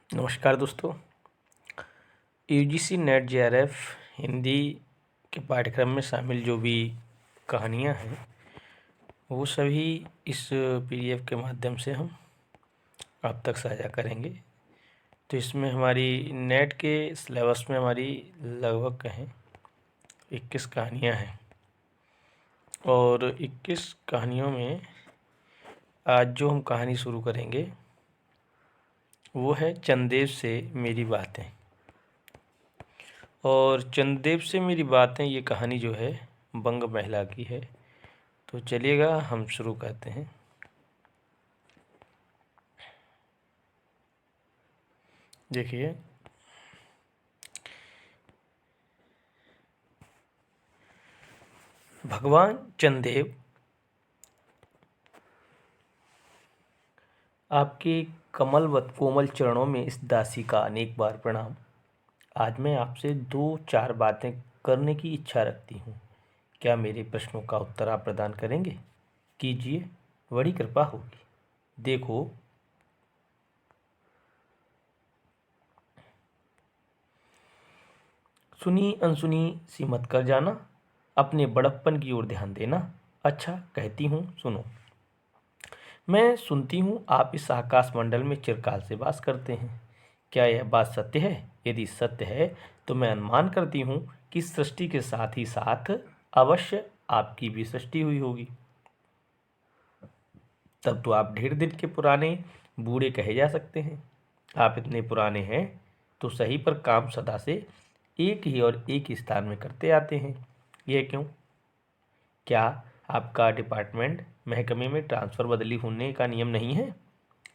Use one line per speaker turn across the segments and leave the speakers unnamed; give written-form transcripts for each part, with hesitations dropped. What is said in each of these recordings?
नमस्कार दोस्तों। UGC net JRF Hindi के पाठ्यक्रम में शामिल जो भी कहानियाँ हैं वो सभी इस पीडीएफ के माध्यम से हम आप तक साझा करेंगे। तो इसमें हमारी नेट के सिलेबस में हमारी लगभग कहें 21 कहानियाँ हैं और 21 कहानियों में आज जो हम कहानी शुरू करेंगे वो है चंदेव से मेरी बातें। और चंदेव से मेरी बातें ये कहानी जो है बंग महिला की है। तो चलिएगा हम शुरू करते हैं। देखिए, भगवान चंदेव, आपके कमलवत कोमल चरणों में इस दासी का अनेक बार प्रणाम। आज मैं आपसे 2-4 बातें करने की इच्छा रखती हूँ। क्या मेरे प्रश्नों का उत्तर आप प्रदान करेंगे? कीजिए, बड़ी कृपा होगी। देखो, सुनी अनसुनी सी मत कर जाना, अपने बड़प्पन की ओर ध्यान देना। अच्छा, कहती हूँ सुनो। मैं सुनती हूँ आप इस आकाश मंडल में चिरकाल से वास करते हैं। क्या यह बात सत्य है? यदि सत्य है तो मैं अनुमान करती हूँ कि सृष्टि के साथ ही साथ अवश्य आपकी भी सृष्टि हुई होगी। तब तो आप ढेर दिन के पुराने बूढ़े कहे जा सकते हैं। आप इतने पुराने हैं तो सही, पर काम सदा से एक ही और एक ही स्थान में करते आते हैं। यह क्यों? क्या आपका डिपार्टमेंट महकमे में ट्रांसफ़र बदली होने का नियम नहीं है?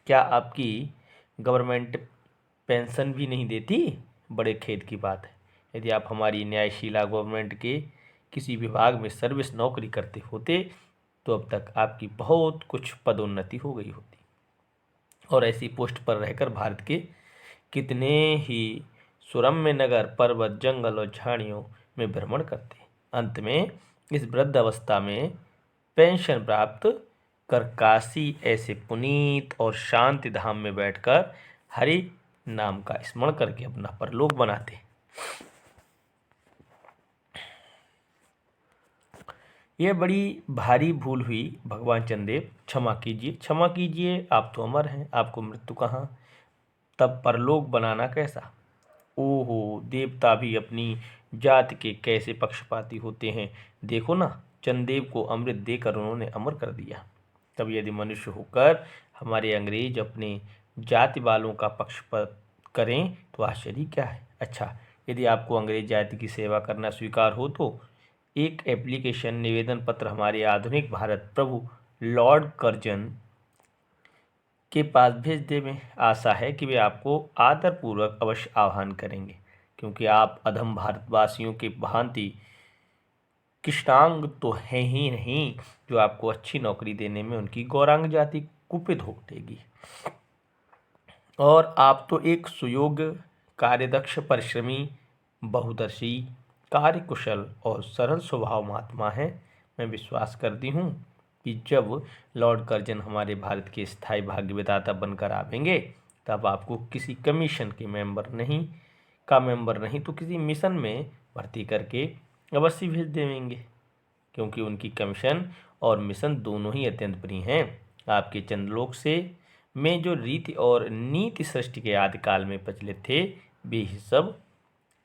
क्या आपकी गवर्नमेंट पेंशन भी नहीं देती? बड़े खेद की बात है। यदि आप हमारी न्यायशीला गवर्नमेंट के किसी विभाग में सर्विस नौकरी करते होते तो अब तक आपकी बहुत कुछ पदोन्नति हो गई होती और ऐसी पोस्ट पर रहकर भारत के कितने ही सुरम्य नगर, पर्वत, जंगल और झाड़ियों में भ्रमण करते। अंत में इस वृद्ध अवस्था में पेंशन प्राप्त कर काशी ऐसे पुनीत और शांति धाम में बैठकर हरि नाम का स्मरण करके अपना परलोक बनाते। यह बड़ी भारी भूल हुई भगवान चंदेव, क्षमा कीजिए, क्षमा कीजिए। आप तो अमर हैं, आपको मृत्यु कहाँ, तब परलोक बनाना कैसा? ओहो, देवता भी अपनी जाति के कैसे पक्षपाती होते हैं। देखो ना, चंदेव को अमृत देकर उन्होंने अमर कर दिया। तब यदि मनुष्य होकर हमारे अंग्रेज अपने जाति वालों का पक्षपात करें तो आश्चर्य क्या है। अच्छा, यदि आपको अंग्रेज जाति की सेवा करना स्वीकार हो तो एक एप्लीकेशन निवेदन पत्र हमारे आधुनिक भारत प्रभु लॉर्ड कर्जन के पास भेज देवें। आशा है कि वे आपको आदरपूर्वक अवश्य आह्वान करेंगे, क्योंकि आप अधम भारतवासियों के भांति कृष्णांग तो हैं ही नहीं जो आपको अच्छी नौकरी देने में उनकी गौरांग जाति कुपित हो उठेगी। और आप तो एक सुयोग्य, कार्यदक्ष, परिश्रमी, बहुदर्शी, कार्यकुशल और सरल स्वभाव महात्मा हैं। मैं विश्वास करती हूँ कि जब लॉर्ड कर्जन हमारे भारत के स्थायी भाग्य विधाता बनकर आवेंगे तब आपको किसी कमीशन के मेंबर नहीं तो किसी मिशन में भर्ती करके अवश्य भेज देंगे, क्योंकि उनकी कमीशन और मिशन दोनों ही अत्यंत प्रिय हैं। आपके चंद्रलोक से में जो रीति और नीति सृष्टि के आदिकाल में प्रचलित थे वे ही सब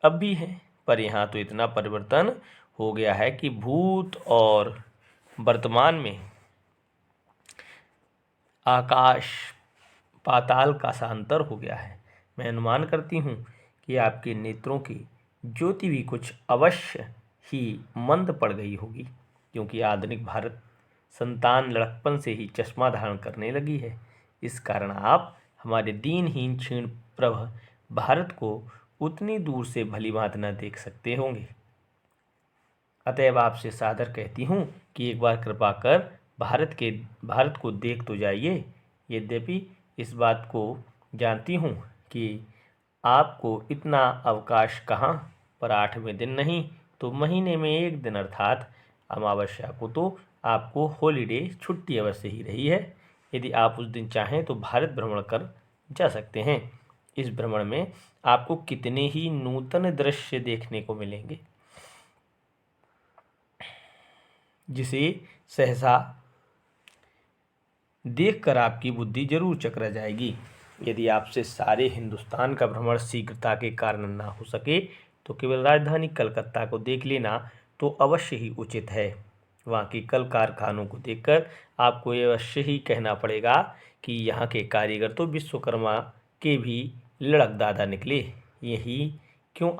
अब भी हैं, पर यहाँ तो इतना परिवर्तन हो गया है कि भूत और वर्तमान में आकाश पाताल का सा अंतर हो गया है। मैं अनुमान करती हूँ कि आपके नेत्रों की ज्योति भी कुछ अवश्य ही मंद पड़ गई होगी, क्योंकि आधुनिक भारत संतान लड़कपन से ही चश्मा धारण करने लगी है। इस कारण आप हमारे दीनहीन क्षीण प्रभ भारत को उतनी दूर से भली भांति न देख सकते होंगे। अतएव आपसे सादर कहती हूँ कि एक बार कृपा कर भारत को देख तो जाइए। यद्यपि इस बात को जानती हूँ कि आपको इतना अवकाश कहाँ, पर 8वें दिन नहीं तो महीने में 1 दिन अर्थात अमावस्या को तो आपको हॉलीडे छुट्टी अवश्य ही रही है। यदि आप उस दिन चाहें तो भारत भ्रमण कर जा सकते हैं। इस भ्रमण में आपको कितने ही नूतन दृश्य देखने को मिलेंगे, जिसे सहसा देखकर आपकी बुद्धि जरूर चकरा जाएगी। यदि आपसे सारे हिंदुस्तान का भ्रमण शीघ्रता के कारण ना हो सके तो केवल राजधानी कलकत्ता को देख लेना तो अवश्य ही उचित है। वहाँ के कल कारखानों को देखकर आपको ये अवश्य ही कहना पड़ेगा कि यहाँ के कारीगर तो विश्वकर्मा के भी लड़कदादा निकले। यही क्यों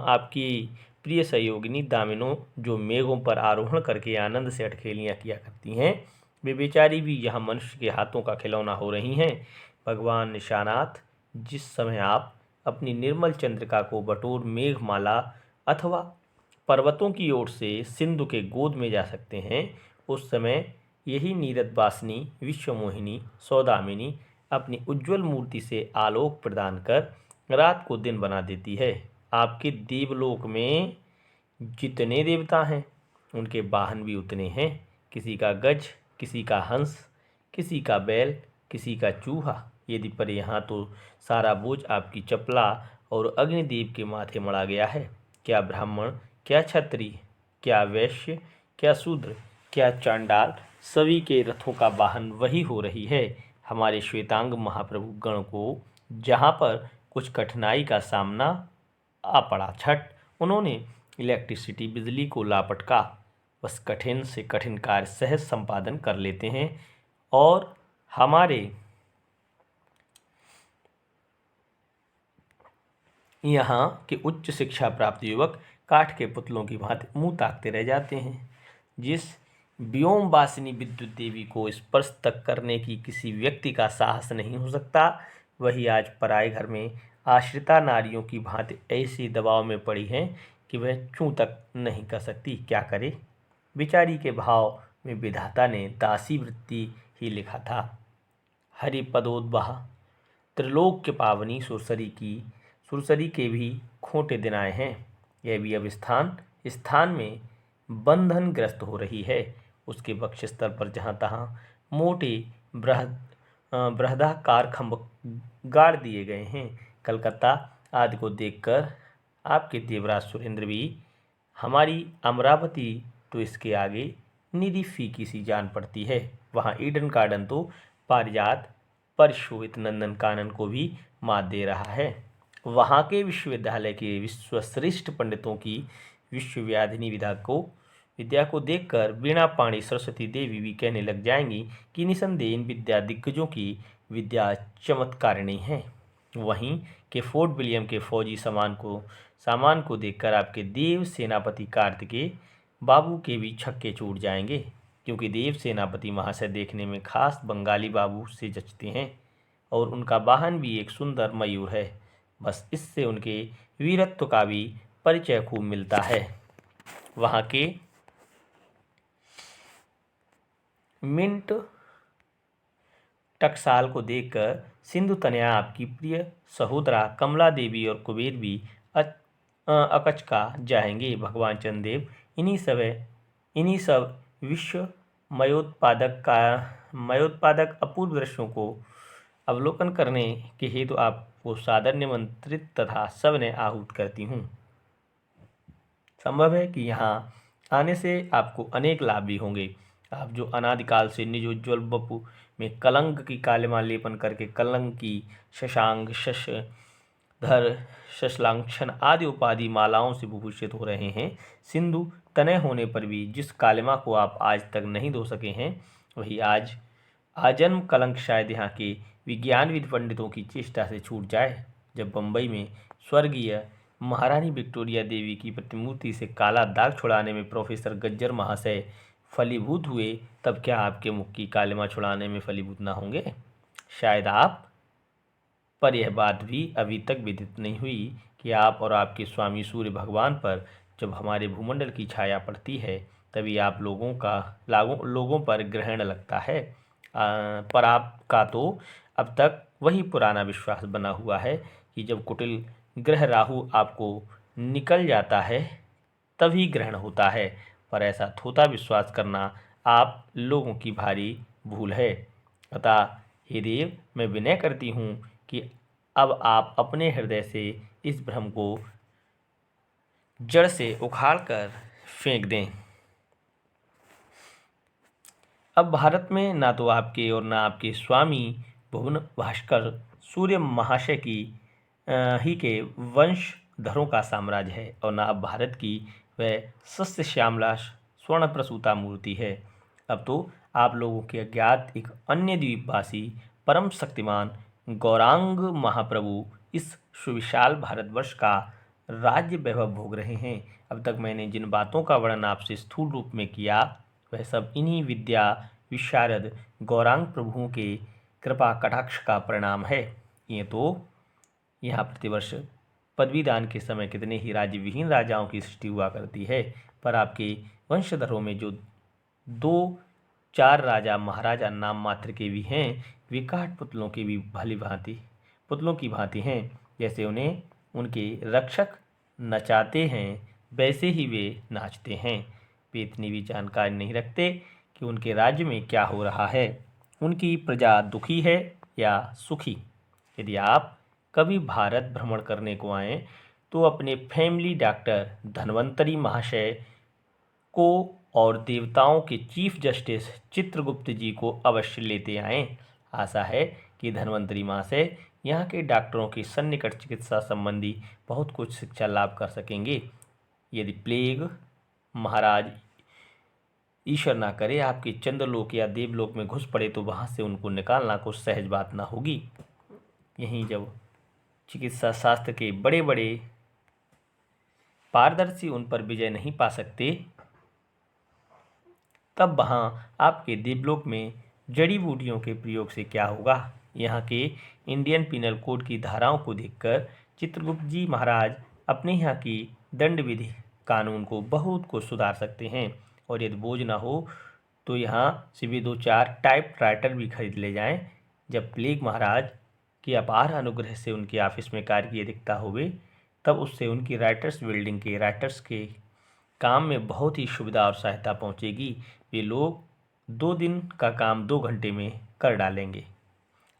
आपकी प्रिय सहयोगिनी दामिनो, जो मेघों पर आरोहण करके आनंद से अटखेलियाँ किया करती हैं, वे बेचारी भी यहाँ मनुष्य के हाथों का खिलौना हो रही हैं। भगवान निशानाथ, जिस समय आप अपनी निर्मल चंद्रिका को बटोर मेघमाला अथवा पर्वतों की ओर से सिंधु के गोद में जा सकते हैं, उस समय यही नीरद वासिनी विश्वमोहिनी सौदामिनी अपनी उज्ज्वल मूर्ति से आलोक प्रदान कर रात को दिन बना देती है। आपके देवलोक में जितने देवता हैं उनके वाहन भी उतने हैं। किसी का गज, किसी का हंस, किसी का बैल, किसी का चूहा। यदि पर यहाँ तो सारा बोझ आपकी चपला और अग्निदेव के माथे मड़ा गया है। क्या ब्राह्मण, क्या क्षत्रिय, क्या वैश्य, क्या शूद्र, क्या चांडाल, सभी के रथों का वाहन वही हो रही है। हमारे श्वेतांग महाप्रभु गण को जहाँ पर कुछ कठिनाई का सामना आ पड़ा, छठ उन्होंने इलेक्ट्रिसिटी बिजली को लापटका बस कठिन से कठिन कार्य सहज संपादन कर लेते हैं। और हमारे यहाँ के उच्च शिक्षा प्राप्त युवक काठ के पुतलों की भांति मुंह ताकते रह जाते हैं। जिस व्योमवासिनी विद्युत देवी को स्पर्श तक करने की किसी व्यक्ति का साहस नहीं हो सकता, वही आज पराए घर में आश्रिता नारियों की भांति ऐसी दबाव में पड़ी हैं कि वह छू तक नहीं कर सकती। क्या करे? बेचारी के भाव में विधाता ने दासी वृत्ति ही लिखा था। हरिपदोद्वाह त्रिलोक के पावनी सुरसरी के भी खोटे दिन आए हैं। यह भी अब स्थान स्थान में बंधन ग्रस्त हो रही है। उसके वक्षस्थल पर जहाँ तहाँ मोटे बृहदाकार खंभ गाड़ दिए गए हैं। कलकत्ता आदि को देखकर आपके देवराज सुरेंद्र भी, हमारी अमरावती तो इसके आगे निरी फीकी सी जान पड़ती है। वहाँ ईडन गार्डन तो पारिजात परिशोभित नंदन कानन को भी मात दे रहा है। वहाँ के विश्वविद्यालय के विश्वश्रेष्ठ पंडितों की विश्वव्याधिनी विद्या को देखकर वीणा पाणी सरस्वती देवी भी कहने लग जाएंगी कि निसंदेह इन विद्या दिग्गजों की विद्या चमत्कारिणी है। वहीं के फोर्ट विलियम के फौजी सामान को देखकर आपके देव सेनापति कार्तिकेय बाबू के भी छक्के छूट जाएंगे, क्योंकि देव सेनापति महाशय देखने में खास बंगाली बाबू से जचते हैं और उनका वाहन भी एक सुंदर मयूर है। बस इससे उनके वीरत्व का भी परिचय खूब मिलता है। वहाँ के मिंट टकसाल को देखकर सिंधु तनया आपकी प्रिय सहोदरा कमला देवी और कुबेर भी अकचका जाएंगे। भगवान चंद्रदेव इन्हीं सब विश्व मयोत्पादक अपूर्व दृश्यों को अवलोकन करने के हेतु आपको सादर निमंत्रित तथा सबने आहूत करती हूँ। संभव है कि यहाँ आने से आपको अनेक लाभ भी होंगे। आप जो अनादिकाल से निज उज्ज्वल बपु में कलंक की कालिमा लेपन करके कलंक की शशांक, शशधर, शशलांक्षण आदि उपाधि मालाओं से विभूषित हो रहे हैं, सिंधु तनय होने पर भी जिस कालिमा को आप आज तक नहीं धो सके हैं, वही आज आजन्म कलंक शायद यहाँ के विज्ञानविद पंडितों की चेष्टा से छूट जाए। जब बम्बई में स्वर्गीय महारानी विक्टोरिया देवी की प्रतिमूर्ति से काला दाग छुड़ाने में प्रोफेसर गज्जर महाशय फलीभूत हुए, तब क्या आपके मुख की कालिमा छुड़ाने में फलीभूत ना होंगे? शायद आप पर यह बात भी अभी तक विदित नहीं हुई कि आप और आपके स्वामी सूर्य भगवान पर जब हमारे भूमंडल की छाया पड़ती है, तभी आप लोगों पर ग्रहण लगता है। पर आपका तो अब तक वही पुराना विश्वास बना हुआ है कि जब कुटिल ग्रह राहु आपको निकल जाता है तभी ग्रहण होता है। पर ऐसा थोथा विश्वास करना आप लोगों की भारी भूल है। अतः हे देव, मैं विनय करती हूँ कि अब आप अपने हृदय से इस भ्रम को जड़ से उखाड़ कर फेंक दें। अब भारत में ना तो आपके और ना आपके स्वामी भुवन भास्कर सूर्य महाशय की ही के वंशधरों का साम्राज्य है, और ना अब भारत की वह सस्य श्यामला स्वर्ण प्रसूता मूर्ति है। अब तो आप लोगों के अज्ञात एक अन्य द्वीपवासी परम शक्तिमान गौरांग महाप्रभु इस सुविशाल भारतवर्ष का राज्य वैभव भोग रहे हैं। अब तक मैंने जिन बातों का वर्णन आपसे स्थूल रूप में किया, वह सब इन्हीं विद्या विशारद गौरांग प्रभुओं के कृपा कटाक्ष का परिणाम है। ये तो यहाँ प्रतिवर्ष पदवीदान के समय कितने ही राज्य विहीन राजाओं की सृष्टि हुआ करती है, पर आपके वंशधरों में जो 2-4 राजा महाराजा नाम मात्र के भी हैं, वे काठ पुतलों की भी पुतलों की भांति हैं। जैसे उन्हें उनके रक्षक नचाते हैं, वैसे ही वे नाचते हैं। वे इतनी भी जानकारी नहीं रखते कि उनके राज्य में क्या हो रहा है, उनकी प्रजा दुखी है या सुखी। यदि आप कभी भारत भ्रमण करने को आएँ तो अपने फैमिली डॉक्टर धन्वंतरी महाशय को और देवताओं के चीफ जस्टिस चित्रगुप्त जी को अवश्य लेते आएँ। आशा है कि धन्वंतरी महाशय यहाँ के डॉक्टरों की सन्निकट चिकित्सा संबंधी बहुत कुछ शिक्षा लाभ कर सकेंगे। यदि प्लेग महाराज ईश्वर ना करे आपके चंद्रलोक या देवलोक में घुस पड़े तो वहाँ से उनको निकालना कुछ सहज बात ना होगी। यहीं जब चिकित्सा शास्त्र के बड़े बड़े पारदर्शी उन पर विजय नहीं पा सकते, तब वहाँ आपके देवलोक में जड़ी बूटियों के प्रयोग से क्या होगा। यहाँ के इंडियन पिनल कोड की धाराओं को देखकर चित्रगुप्त जी महाराज अपने यहाँ की दंड विधि कानून को बहुत कुछ सुधार सकते हैं, और यदि बोझ ना हो तो यहाँ से भी 2-4 टाइप राइटर भी खरीद ले जाएं। जब प्लेग महाराज के अपार अनुग्रह से उनके ऑफिस में कार्य की अधिकता हुए, तब उससे उनकी राइटर्स बिल्डिंग के राइटर्स के काम में बहुत ही सुविधा और सहायता पहुंचेगी। वे लोग 2 दिन का काम 2 घंटे में कर डालेंगे।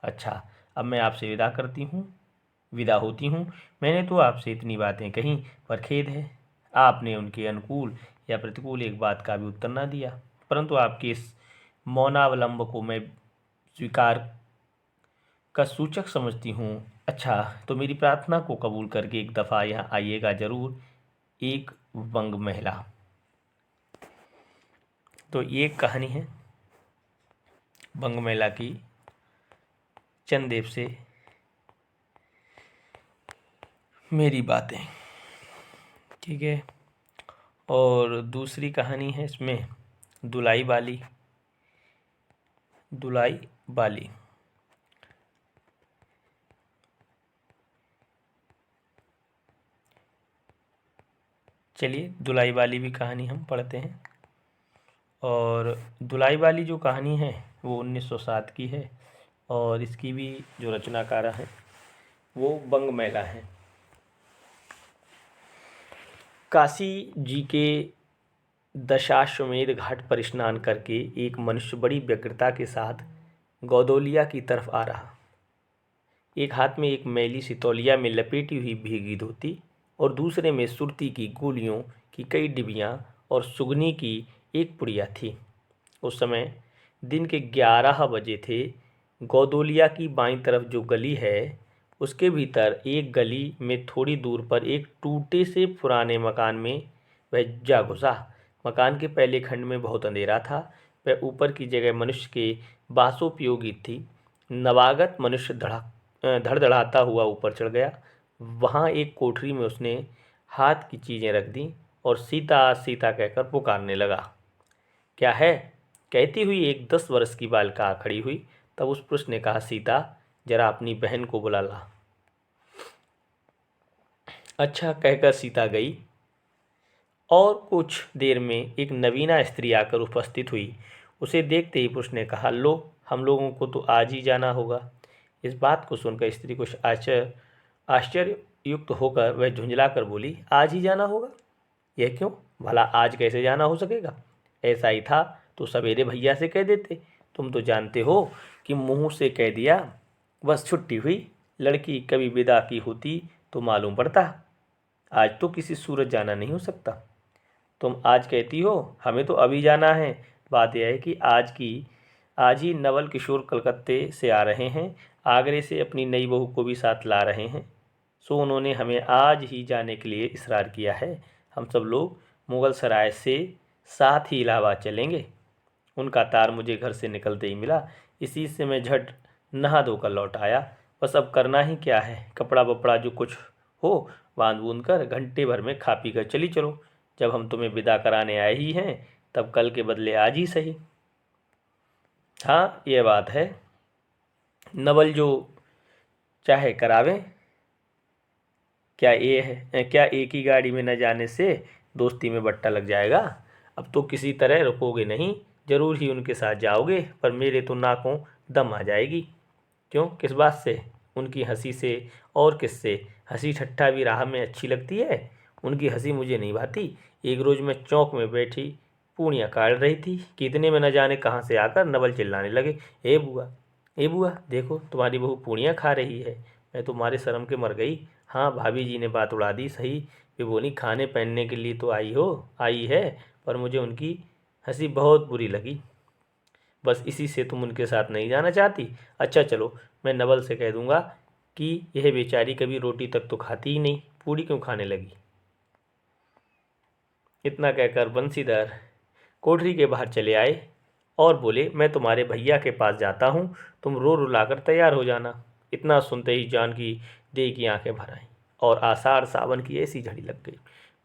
अच्छा, अब मैं आपसे विदा होती हूँ। मैंने तो आपसे इतनी बातें कहीं, पर खेद है आपने उनके अनुकूल या प्रतिकूल एक बात का भी उत्तर ना दिया। परंतु आपके इस मौनावलंब को मैं स्वीकार का सूचक समझती हूँ। अच्छा, तो मेरी प्रार्थना को कबूल करके एक दफ़ा यहाँ आइएगा ज़रूर। एक वंग महिला। तो ये कहानी है वंग महिला की, चंदेव से मेरी बातें, ठीक है। और दूसरी कहानी है इसमें दुलाई बाली। चलिए दुलाई बाली भी कहानी हम पढ़ते हैं। और दुलाई बाली जो कहानी है वो 1907 की है, और इसकी भी जो रचनाकार है वो वंग महिला है। काशी जी के दशाश्वमेध घाट पर स्नान करके एक मनुष्य बड़ी व्यग्रता के साथ गौदोलिया की तरफ आ रहा। एक हाथ में एक मैली सी तौलिया में लपेटी हुई भीगी धोती, और दूसरे में सुरती की गोलियों की कई डिबियाँ और सुगनी की एक पुड़िया थी। उस समय दिन के 11 बजे थे। गौदोलिया की बाईं तरफ जो गली है, उसके भीतर एक गली में थोड़ी दूर पर एक टूटे से पुराने मकान में वह जा घुसा। मकान के पहले खंड में बहुत अंधेरा था। वह ऊपर की जगह मनुष्य के वासोपयोगी थी। नवागत मनुष्य धड़धड़ाता हुआ ऊपर चढ़ गया। वहाँ एक कोठरी में उसने हाथ की चीज़ें रख दी और सीता सीता कहकर पुकारने लगा। क्या है, कहती हुई एक 10 वर्ष की बालिका खड़ी हुई। तब उस पुरुष ने कहा, सीता, जरा अपनी बहन को बुला ला। अच्छा कहकर सीता गई, और कुछ देर में एक नवीना स्त्री आकर उपस्थित हुई। उसे देखते ही पुरुष ने कहा, लो, हम लोगों को तो आज ही जाना होगा। इस बात को सुनकर स्त्री कुछ आश्चर्ययुक्त होकर वह झुंझला कर बोली, आज ही जाना होगा? यह क्यों? भला आज कैसे जाना हो सकेगा? ऐसा ही था तो सवेरे भैया से कह देते। तुम तो जानते हो कि मुंह से कह दिया बस छुट्टी हुई, लड़की कभी विदा की होती तो मालूम पड़ता। आज तो किसी सूरत जाना नहीं हो सकता। तुम आज कहती हो हमें तो अभी जाना है। बात यह है कि आज ही नवल किशोर कलकत्ते से आ रहे हैं। आगरे से अपनी नई बहू को भी साथ ला रहे हैं। सो उन्होंने हमें आज ही जाने के लिए इसरार किया है। हम सब लोग मुगल सराय से साथ ही इलाहाबाद चलेंगे। उनका तार मुझे घर से निकलते ही मिला। इसी से मैं झट नहा धोकर लौट आया। बस अब करना ही क्या है, कपड़ा वपड़ा जो कुछ हो बांध बूंद कर घंटे भर में खा पी कर चली चलो। जब हम तुम्हें विदा कराने आए ही हैं तब कल के बदले आज ही सही। हाँ ये बात है, नवल जो चाहे करावें। क्या एक ही गाड़ी में न जाने से दोस्ती में बट्टा लग जाएगा। अब तो किसी तरह रुकोगे नहीं, ज़रूर ही उनके साथ जाओगे, पर मेरे तो नाकों दम आ जाएगी। क्यों, किस बात से? उनकी हंसी से। और किससे? हंसी ठट्ठा भी राह में अच्छी लगती है, उनकी हंसी मुझे नहीं भाती। एक रोज़ मैं चौक में बैठी पूड़ियाँ काट रही थी कि इतने में न जाने कहाँ से आकर नवल चिल्लाने लगे, ए बुआ, ए बुआ, देखो तुम्हारी बहू पूड़ियाँ खा रही है। मैं तुम्हारे शर्म के मर गई। हाँ, भाभी जी ने बात उड़ा दी सही। वे बोली खाने पहनने के लिए तो आई है, पर मुझे उनकी हंसी बहुत बुरी लगी। बस इसी से तुम उनके साथ नहीं जाना चाहती? अच्छा चलो, मैं नवल से कह दूंगा कि यह बेचारी कभी रोटी तक तो खाती ही नहीं, पूड़ी क्यों खाने लगी। इतना कहकर बंसीधर कोठरी के बाहर चले आए और बोले, मैं तुम्हारे भैया के पास जाता हूँ, तुम रो रुलाकर तैयार हो जाना। इतना सुनते ही जानकी देह की आंखें भर आईं और आषाढ़ सावन की ऐसी झड़ी लग गई।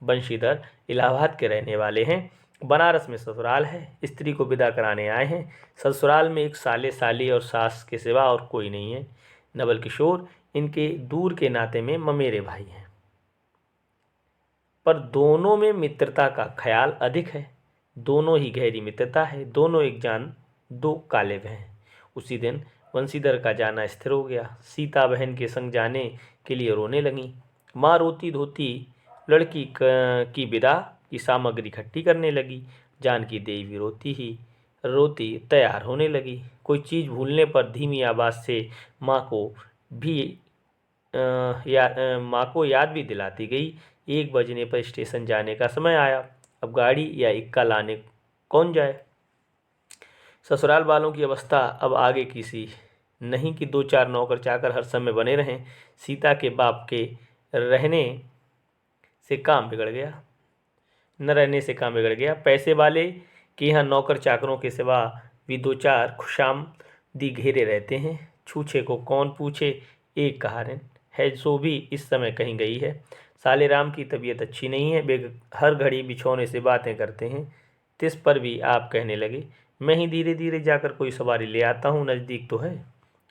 बंशीधर इलाहाबाद के रहने वाले हैं, बनारस में ससुराल है, स्त्री को विदा कराने आए हैं। ससुराल में एक साले साली और सास के सिवा और कोई नहीं है। नवल किशोर इनके दूर के नाते में ममेरे भाई हैं, पर दोनों में मित्रता का ख्याल अधिक है। दोनों ही गहरी मित्रता है, दोनों एक जान दो काले भैं हैं। उसी दिन बंशीधर का जाना स्थिर हो गया। सीता बहन के संग जाने के लिए रोने लगी। माँ रोती धोती लड़की की विदा की सामग्री इकट्ठी करने लगी। जानकी देवी रोती ही रोती तैयार होने लगी। कोई चीज़ भूलने पर धीमी आवाज़ से माँ को भी माँ को याद भी दिलाती गई। 1 बजने पर स्टेशन जाने का समय आया। अब गाड़ी या इक्का लाने कौन जाए। ससुराल वालों की अवस्था अब आगे की सी नहीं कि 2-4 नौकर चाकर हर समय बने रहें। सीता के बाप के रहने से काम बिगड़ गया, न रहने से काम बिगड़ गया। पैसे वाले के यहाँ नौकर चाकरों के सिवा भी 2-4 खुशामदी घेरे रहते हैं। छूछे को कौन पूछे, एक कहारन है सो भी इस समय कहीं गई है। साले राम की तबीयत अच्छी नहीं है, वे हर घड़ी बिछौने से बातें करते हैं। तिस पर भी आप कहने लगे, मैं ही धीरे धीरे जाकर कोई सवारी ले आता हूँ, नज़दीक तो है।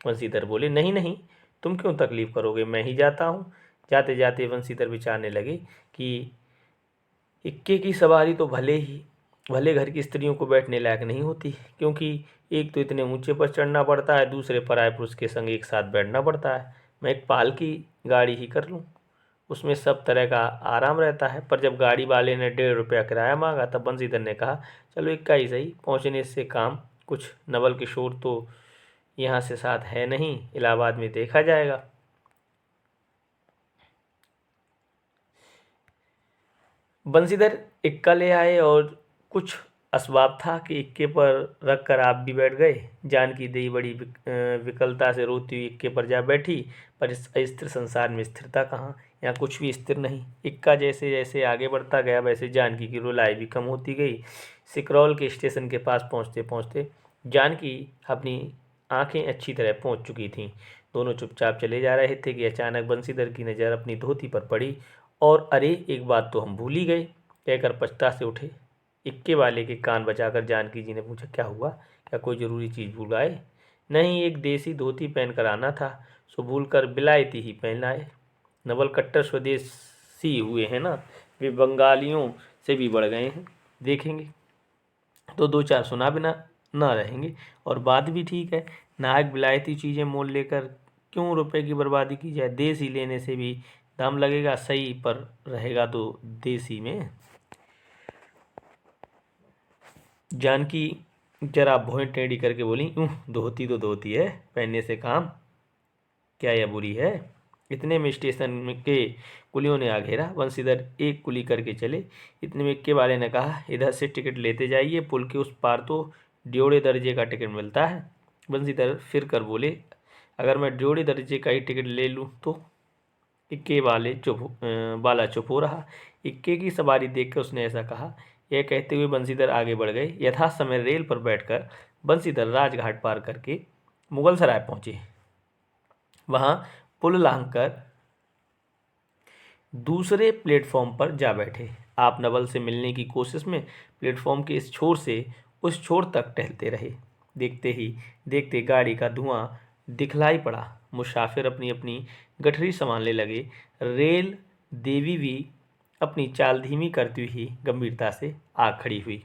वंशीधर बोले, नहीं नहीं, तुम क्यों तकलीफ़ करोगे, मैं ही जाता हूँ। जाते जाते वंशीधर विचारने लगे कि इक्के की सवारी तो भले घर की स्त्रियों को बैठने लायक नहीं होती, क्योंकि एक तो इतने ऊंचे पर चढ़ना पड़ता है, दूसरे पराये पुरुष के संग एक साथ बैठना पड़ता है। मैं एक पाल की गाड़ी ही कर लूँ, उसमें सब तरह का आराम रहता है। पर जब गाड़ी वाले ने 1.5 रुपया किराया मांगा तब बंशीधर ने कहा, चलो इक्का ही सही, पहुँचने से काम कुछ। नवल किशोर तो यहाँ से साथ है नहीं, इलाहाबाद में देखा जाएगा। बंशीधर इक्का ले आए और कुछ असबाब था कि इक्के पर रख कर आप भी बैठ गए। जानकी देवी बड़ी विकलता से रोती हुई इक्के पर जा बैठी, पर इस अस्थिर संसार में स्थिरता कहाँ, यहाँ कुछ भी स्थिर नहीं। इक्का जैसे जैसे आगे बढ़ता गया वैसे जानकी की रुलाई भी कम होती गई। सिकरौल के स्टेशन के पास पहुँचते पहुँचते जानकी अपनी आंखें अच्छी तरह पहुँच चुकी थीं। दोनों चुपचाप चले जा रहे थे कि अचानक बंशीधर की नज़र अपनी धोती पर पड़ी और अरे एक बात तो हम भूल ही गए कहकर पछता से उठे। इक्के वाले के कान बचाकर जानकी जी ने पूछा, क्या हुआ, क्या कोई ज़रूरी चीज़ भूल आए? नहीं, एक देसी धोती पहन कर आना था, सो भूल कर बिलायती ही पहन आए। नवल कट्टर स्वदेशी हुए हैं ना, वे बंगालियों से भी बढ़ गए हैं। देखेंगे तो 2-4 सुना बिना ना रहेंगे। और बात भी ठीक है, नायक विलायती चीज़ें मोल लेकर क्यों रुपए की बर्बादी की जाए। देसी लेने से भी दाम लगेगा सही, पर रहेगा तो देसी में। जानकी जरा भौहें टेढ़ी करके बोली, धोती तो धोती है, पहनने से काम क्या यह बुरी है? इतने में स्टेशन के कुलियों ने आ घेरा। बंसीधर एक कुली करके चले। इतने में इक्के वाले ने कहा, इधर से टिकट लेते जाइए, पुल के उस पार तो ड्योढ़े दर्जे का टिकट मिलता है। बंसीधर फिर कर बोले, अगर मैं ड्योढ़े दर्जे का ही टिकट ले लूँ तो? इक्के वाला चुप हो रहा। इक्के की सवारी देखकर उसने ऐसा कहा। यह कहते हुए बंसीधर आगे बढ़ गए। यथासमय रेल पर बैठकर बंसीधर राजघाट पार करके मुगल सराय पहुंचे। वहां पुल लांघकर दूसरे प्लेटफॉर्म पर जा बैठे। आप नवल से मिलने की कोशिश में प्लेटफॉर्म के इस छोर से उस छोर तक टहलते रहे। देखते ही देखते गाड़ी का धुआं दिखलाई पड़ा। मुसाफिर अपनी अपनी गठरी संभालने लगे। रेल देवी भी अपनी चाल धीमी करती हुई गंभीरता से आ खड़ी हुई।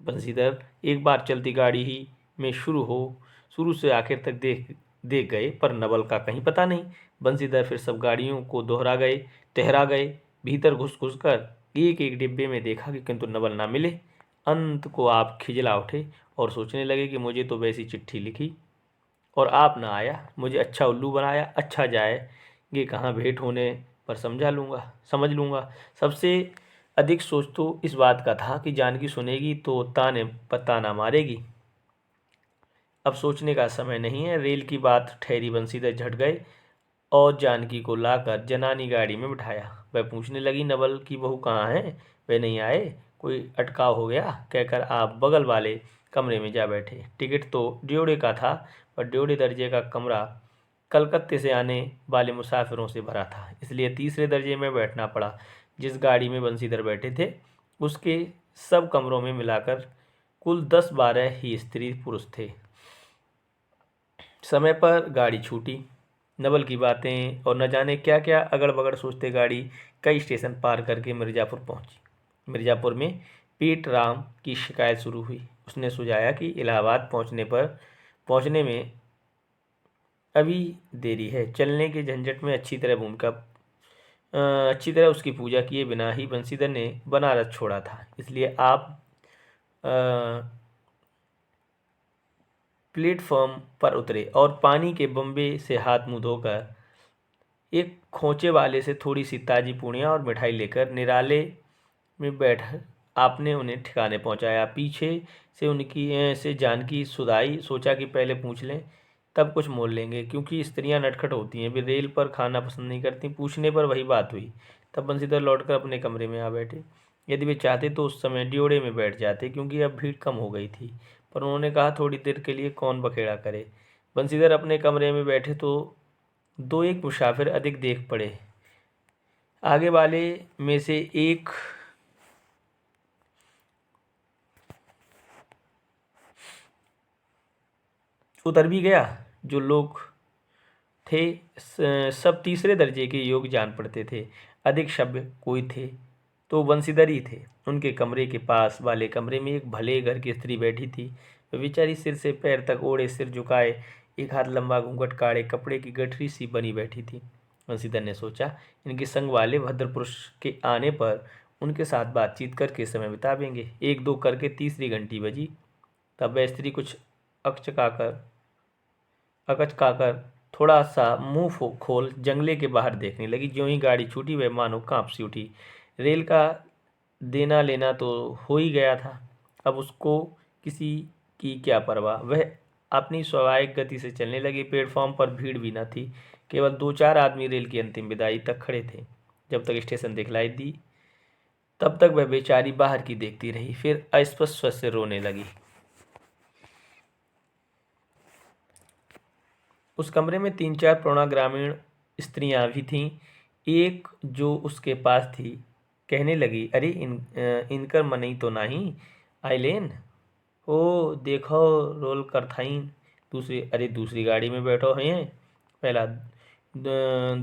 बंसीधर एक बार चलती गाड़ी ही में शुरू से आखिर तक देख देख गए, पर नवल का कहीं पता नहीं। बंसीधर फिर सब गाड़ियों को ठहरा गए। भीतर घुस घुस कर एक एक डिब्बे में देखा कि किंतु नवल ना मिले। अंत को आप खिजला उठे और सोचने लगे कि मुझे तो वैसी चिट्ठी लिखी और आप ना आया, मुझे अच्छा उल्लू बनाया। अच्छा जाएंगे कहाँ, भेंट होने पर समझ लूँगा। सबसे अधिक सोच तो इस बात का था कि जानकी सुनेगी तो ताना मारेगी। अब सोचने का समय नहीं है। रेल की बात ठहरी। बंसीधर झट गए और जानकी को लाकर जनानी गाड़ी में बिठाया। वह पूछने लगी, नवल की बहू कहाँ है? वे नहीं आए? कोई अटकाव हो गया? कहकर आप बगल वाले कमरे में जा बैठे। टिकट तो ड्योढ़े का था, पर ड्योढ़े दर्जे का कमरा कलकत्ते से आने वाले मुसाफिरों से भरा था, इसलिए तीसरे दर्जे में बैठना पड़ा। जिस गाड़ी में बंसीधर बैठे थे उसके सब कमरों में मिलाकर कुल 10-12 ही स्त्री पुरुष थे। समय पर गाड़ी छूटी। नवल की बातें और न जाने क्या क्या अगड़ बगड़ सोचते गाड़ी कई स्टेशन पार करके मिर्ज़ापुर पहुंची। मिर्ज़ापुर में पीट राम की शिकायत शुरू हुई। उसने सुझाया कि इलाहाबाद पहुंचने में अभी देरी है। चलने के झंझट में अच्छी तरह उसकी पूजा किए बिना ही बंसीधर ने बनारस छोड़ा था, इसलिए आप प्लेटफॉर्म पर उतरे और पानी के बम्बे से हाथ मुंह धोकर एक खोचे वाले से थोड़ी सी ताज़ी पूड़ियाँ और मिठाई लेकर निराले में बैठ आपने उन्हें ठिकाने पहुंचाया। पीछे से से जानकी सुधाई। सोचा कि पहले पूछ लें, तब कुछ मोल लेंगे, क्योंकि स्त्रियां नटखट होती हैं। वे रेल पर खाना पसंद नहीं करती। पूछने पर वही बात हुई। तब बंसीधर लौटकर अपने कमरे में आ बैठे। यदि वे चाहते तो उस समय ड्योढ़े में बैठ जाते, क्योंकि अब भीड़ कम हो गई थी, पर उन्होंने कहा थोड़ी देर के लिए कौन बखेड़ा करे। बंसीधर अपने कमरे में बैठे तो दो एक मुसाफिर अधिक देख पड़े। आगे वाले में से एक उतर भी गया। जो लोग थे सब तीसरे दर्जे के योग जान पड़ते थे। अधिक सभ्य कोई थे तो बंसीधर ही थे। उनके कमरे के पास वाले कमरे में एक भले घर की स्त्री बैठी थी। वह बेचारी सिर से पैर तक ओढ़े, सिर झुकाए, एक हाथ लंबा घूंघट काढ़े, कपड़े की गठरी सी बनी बैठी थी। बंसीधर ने सोचा, इनके संग वाले भद्र पुरुष के आने पर उनके साथ बातचीत करके समय बितावेंगे। 1-2 करके तीसरी घंटी बजी। तब वह स्त्री कुछ अकचकाकर थोड़ा सा मुंह खोल जंगले के बाहर देखने लगी। ज्यों ही गाड़ी छूटी वह मानो कांप सी उठी। रेल का देना लेना तो हो ही गया था, अब उसको किसी की क्या परवाह। वह अपनी स्वाभाविक गति से चलने लगी। प्लेटफॉर्म पर भीड़ भी न थी, केवल 2-4 आदमी रेल की अंतिम विदाई तक खड़े थे। जब तक स्टेशन दिखलाई दी तब तक वह बेचारी बाहर की देखती रही, फिर अस्पष्ट स्वर से रोने लगी। उस कमरे में 3-4 प्रौढ़ा ग्रामीण स्त्रियां भी थीं। एक जो उसके पास थी कहने लगी, अरे इनकर मनई तो नहीं आइलेन, ओ देखो रोल करथाइन। दूसरी, अरे दूसरी गाड़ी में बैठो हैं। पहला,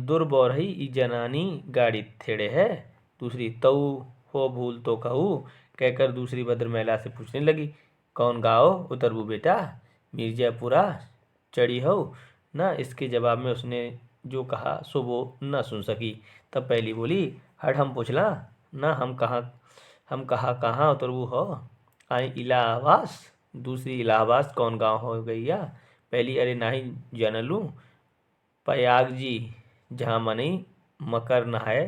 दुर्बौरही ई जनानी गाड़ी थेड़े है। दूसरी, तऊ हो भूल तो कहू, कहकर दूसरी भद्र महिला से पूछने लगी, कौन गाओ उतरबू बेटा, मिर्जापुरा चढ़ी हो ना। इसके जवाब में उसने जो कहा सो वो न सुन सकी। तब पहली बोली, हट हम पूछला ना, हम कहाँ उतरबू हो, आई इलाहाबाद। दूसरी, इलाहाबाद कौन गाँव हो गैया। पहली, अरे नाही जानलू, प्रयाग जी जहाँ मनी मकर नहाए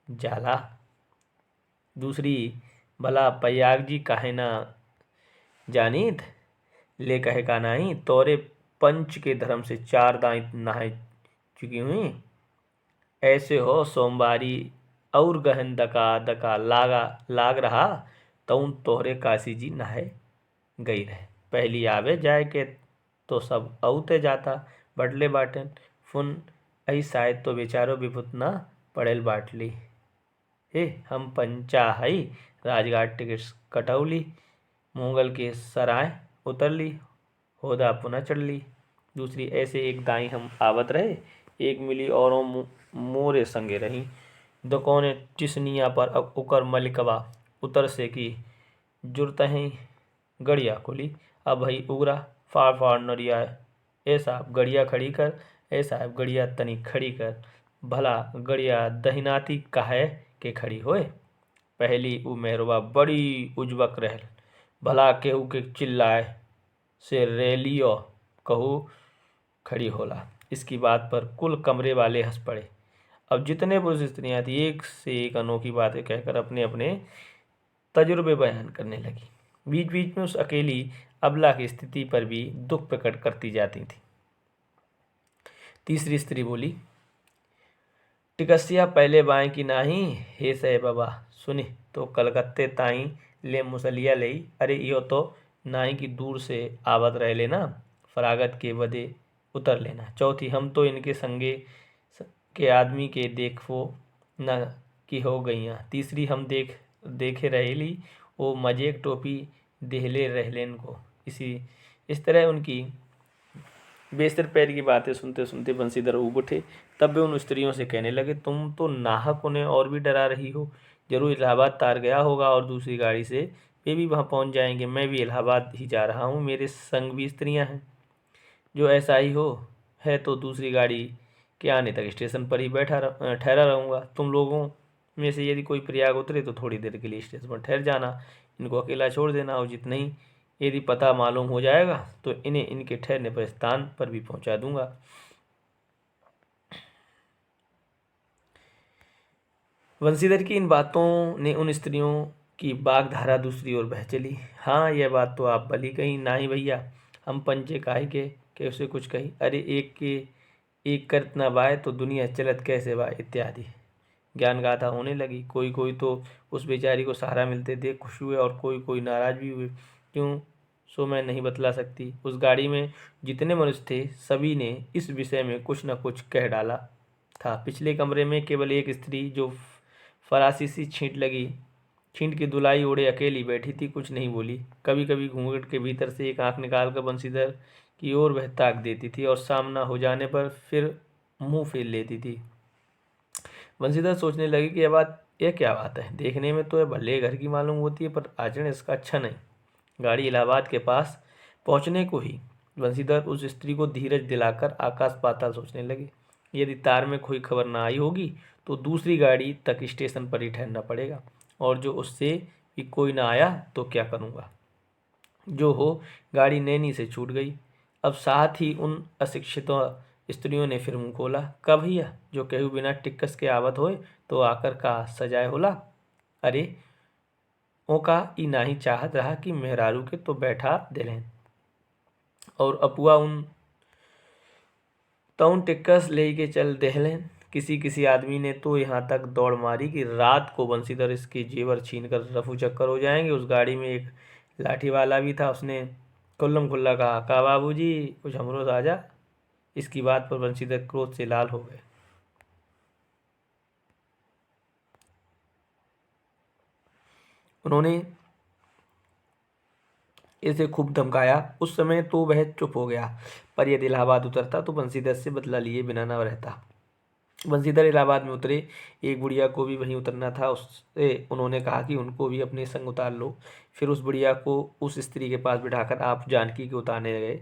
जाला। दूसरी, भला प्रयाग जी काहे ना जानीत, ले कहे का नहीं, तोरे पंच के धर्म से 4 दाई नहाए चुकी हुई। ऐसे हो सोमवारी और गहन दका दका लाग रहा, तउन तोहरे काशी जी नहाए गई रहे। पहली आवे जाए के तो सब औते जाता बटले बाटन, फुन ऐ शायद तो बेचारो विभूत ना पड़ेल बाटली। हे हम पंचा हई, राजघाट टिकट कटौली, मोगल के सराय उतर ली, होदा पुनः चढ़ ली। दूसरी, ऐसे एक दाई हम आवत रहे, एक मिली औरों मोरे संगे रही, दुकोने टिसनिया पर उकर मलिकवा उतर से की जुरत हैं गड़िया खुली। अब भई उगरा फाड़ फाड़ नरिया, ए साहब गड़िया खड़ी कर, ए साहब गड़िया तनी खड़ी कर। भला गड़िया दहिनाती काहे के खड़ी होए। पहली उ मेहरवा बड़ी उजबक रहल, भला केहू के चिल्लाए से रेलियो कहू खड़ी होला। इसकी बात पर कुल कमरे वाले हंस पड़े। अब जितने पुरुष स्त्रियां थी एक से एक अनोखी बातें कहकर अपने अपने तजुर्बे बयान करने लगी। बीच बीच में उस अकेली अबला की स्थिति पर भी दुख प्रकट करती जाती थी। तीसरी स्त्री बोली, टिकसिया पहले बाएं की नाही, हे सह बाबा सुनी तो कलकत्ते ताई ले मुसलिया लई, अरे यो तो नाई की दूर से आवत रह लेना, फरागत के बदे उतर लेना। चौथी, हम तो इनके संगे के आदमी के देखो न की हो गईयाँ। तीसरी, हम देखे रहेली वो मजेक टोपी देहले रहलेन को। इस तरह उनकी बेस्तर पैर की बातें सुनते सुनते बंसीधर ऊब उठे। तब वे उन स्त्रियों से कहने लगे, तुम तो नाहक उन्हें और भी डरा रही हो। जरूर इलाहाबाद तार गया होगा और दूसरी गाड़ी से वे भी वहाँ पहुँच जाएंगे। मैं भी इलाहाबाद ही जा रहा हूँ, मेरे संग भी स्त्रियाँ हैं। जो ऐसा ही हो है तो दूसरी गाड़ी के आने तक स्टेशन पर ही ठहरा रहूँगा। तुम लोगों में से यदि कोई प्रयाग उतरे तो थोड़ी देर के लिए स्टेशन पर ठहर जाना, इनको अकेला छोड़ देना, और जितना ही यदि पता मालूम हो जाएगा तो इन्हें इनके ठहरने पर स्थान पर भी पहुंचा दूंगा। वंशीधर की इन बातों ने उन स्त्रियों की बागधारा दूसरी ओर बह चली। हाँ, यह बात तो आप भली कही, ना ही भैया हम पंचे काहे के उसे कुछ कही। अरे एक के एक करत ना बाय तो दुनिया चलत कैसे बाय, इत्यादि ज्ञान गाथा होने लगी। कोई कोई तो उस बेचारी को सहारा मिलते देख खुश हुए और कोई कोई नाराज भी हुए। क्यों सो मैं नहीं बतला सकती। उस गाड़ी में जितने मनुष्य थे सभी ने इस विषय में कुछ न कुछ कह डाला था। पिछले कमरे में केवल एक स्त्री जो फरासी सी छींट की दुलाई ओढ़े अकेली बैठी थी, कुछ नहीं बोली। कभी कभी घूंघट के भीतर से एक आंख निकालकर बंसीधर की ओर वह ताक देती थी और सामना हो जाने पर फिर मुंह फेर लेती थी। बंसीधर सोचने लगी कि यह क्या बात है। देखने में तो यह भले घर की मालूम होती है, पर आचरण इसका अच्छा नहीं। गाड़ी इलाहाबाद के पास पहुंचने को ही बंसीधर उस स्त्री को धीरज दिलाकर आकाश पाताल सोचने लगे। यदि तार में कोई खबर ना आई होगी तो दूसरी गाड़ी तक स्टेशन पर ही ठहरना पड़ेगा, और जो उससे भी कोई ना आया तो क्या करूँगा। जो हो, गाड़ी नैनी से छूट गई। अब साथ ही उन अशिक्षितों स्त्रियों ने फिर मुँह खोला, कब भैया जो कहू बिना टिक्कस के आवत होए तो आकर का सजाए होला। अरे ओका ई नाही चाहत रहा कि मेहरारू के तो बैठा दिलें, और अपुआ उन तउन टिक्कस ले के चल देहलें। किसी आदमी ने तो यहाँ तक दौड़ मारी कि रात को बंसीधर इसके जेवर छीन कर रफू चक्कर हो जाएंगे। उस गाड़ी में एक लाठी वाला भी था। उसने खुल्लम खुल्ला कहा, का बाबूजी कुछ हमरो साझा। इसकी बात पर बंसीधर क्रोध से लाल हो गए। उन्होंने इसे खूब धमकाया। उस समय तो वह चुप हो गया, पर यदि इलाहाबाद उतरता तो बंसीधर से बदला लिए बिना न रहता। बंसीधर इलाहाबाद में उतरे। एक बुढ़िया को भी वहीं उतरना था। उससे उन्होंने कहा कि उनको भी अपने संग उतार लो। फिर उस बुढ़िया को उस स्त्री के पास बिठाकर आप जानकी को उतारने गए।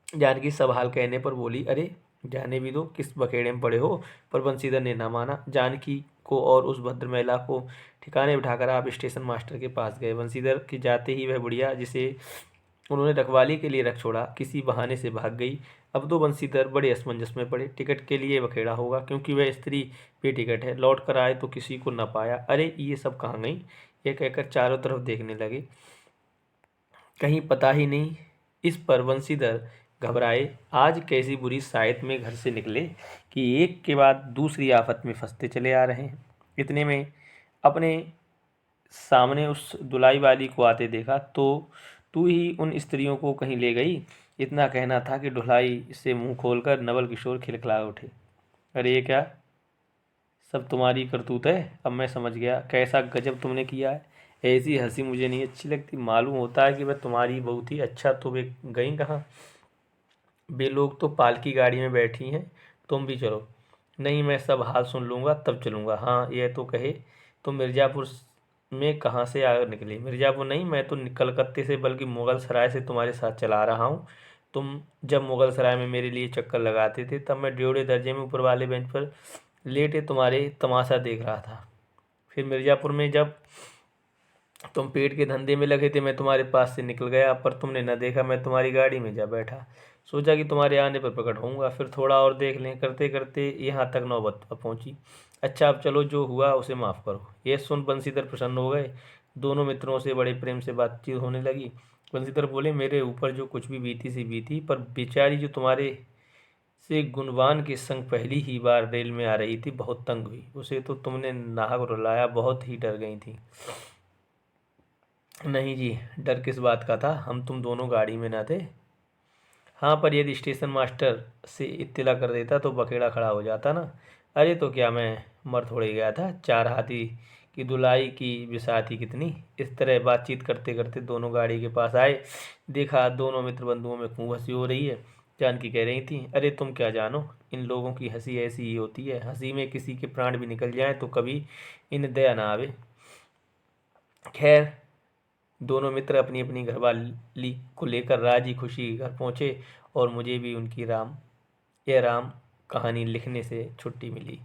जानकी सवाल कहने पर बोली, अरे जाने भी दो, किस बखेड़े में पड़े हो। पर बंसीधर ने ना माना। जानकी को और उस भद्र महिला को ठिकाने बिठाकर आप स्टेशन मास्टर के पास गए। बंसीधर के जाते ही वह बुढ़िया, जिसे उन्होंने रखवाली के लिए रख छोड़ा, किसी बहाने से भाग गई। अब तो बंसीधर बड़े असमंजस में पड़े, टिकट के लिए बखेड़ा होगा क्योंकि वह स्त्री पे टिकट है, लौट कर आए तो किसी को न पाया। अरे ये सब कहाँ गई, ये कहकर चारों तरफ देखने लगे, कहीं पता ही नहीं। इस पर बंसीधर घबराए, आज कैसी बुरी सायत में घर से निकले कि एक के बाद दूसरी आफत में फंसते चले आ रहे हैं। इतने में अपने सामने उस दुलाई वाली को आते देखा तो तू ही उन स्त्रियों को कहीं ले गई। इतना कहना था कि ढुलाई से मुंह खोलकर नवल किशोर खिलखिला उठे। अरे ये क्या, सब तुम्हारी करतूत है, अब मैं समझ गया कैसा गजब तुमने किया है। ऐसी हंसी मुझे नहीं अच्छी लगती, मालूम होता है कि वह तुम्हारी बहू थी। अच्छा तो वे गई कहाँ? वे लोग तो पालकी गाड़ी में बैठी हैं, तुम भी चलो। नहीं, मैं सब हाल सुन लूँगा तब चलूँगा। हाँ यह तो कहे, तुम मिर्ज़ापुर में कहाँ से आ निकली? मिर्ज़ापुर नहीं, मैं तो कलकत्ते से, बल्कि मुग़ल सराय से तुम्हारे साथ चला आ रहा हूँ। तुम जब मुग़ल सराय में मेरे लिए चक्कर लगाते थे तब मैं ड्योढ़े दर्जे में ऊपर वाले बेंच पर लेटे तुम्हारे तमाशा देख रहा था। फिर मिर्ज़ापुर में जब तुम पेट के धंधे में लगे थे मैं तुम्हारे पास से निकल गया, पर तुमने न देखा, मैं तुम्हारी गाड़ी में जा बैठा। सोचा कि तुम्हारे आने पर प्रकट होऊंगा, फिर थोड़ा और देख लें। करते करते यहाँ तक नौबत पहुँची। अच्छा अब चलो, जो हुआ उसे माफ़ करो। ये सुन बंसीधर प्रसन्न हो गए। दोनों मित्रों से बड़े प्रेम से बातचीत होने लगी। बंसीधर बोले, मेरे ऊपर जो कुछ भी बीती सी बीती, पर बेचारी जो तुम्हारे से गुणवान के संग पहली ही बार रेल में आ रही थी बहुत तंग हुई। उसे तो तुमने नाहक रुलाया, बहुत ही डर गई थी। नहीं जी, डर किस बात का था, हम तुम दोनों गाड़ी में ना थे। हाँ, पर यदि स्टेशन मास्टर से इत्तला कर देता तो बखेड़ा खड़ा हो जाता ना। अरे तो क्या मैं मर थोड़े गया था, 4 हाथी की धुलाई की बिसाती कितनी। इस तरह बातचीत करते करते दोनों गाड़ी के पास आए। देखा दोनों मित्र बंधुओं में खूब हंसी हो रही है। जानकी कह रही थी, अरे तुम क्या जानो, इन लोगों की हंसी ऐसी ही होती है। हंसी में किसी के प्राण भी निकल जाए तो कभी इन्हें दया ना आवे। खैर, दोनों मित्र अपनी अपनी घरवाली को लेकर राजी खुशी घर पहुँचे और मुझे भी उनकी राम कहानी लिखने से छुट्टी मिली।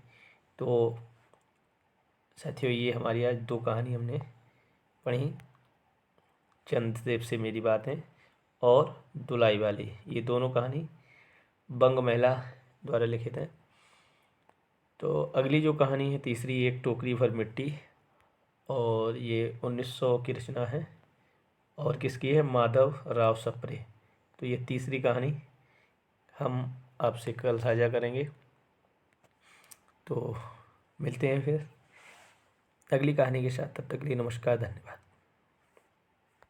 तो साथियों, ये हमारी आज 2 कहानी हमने पढ़ी। चंद्रदेव से मेरी बातें और दुलाई वाली, ये दोनों कहानी बंग महिला द्वारा लिखित हैं। तो अगली जो कहानी है तीसरी, एक टोकरी भर मिट्टी, और ये 1900 की रचना है और किसकी है, माधव राव सप्रे। तो ये तीसरी कहानी हम आपसे कल साझा करेंगे। तो मिलते हैं फिर अगली कहानी के साथ, तब तक के लिए नमस्कार, धन्यवाद।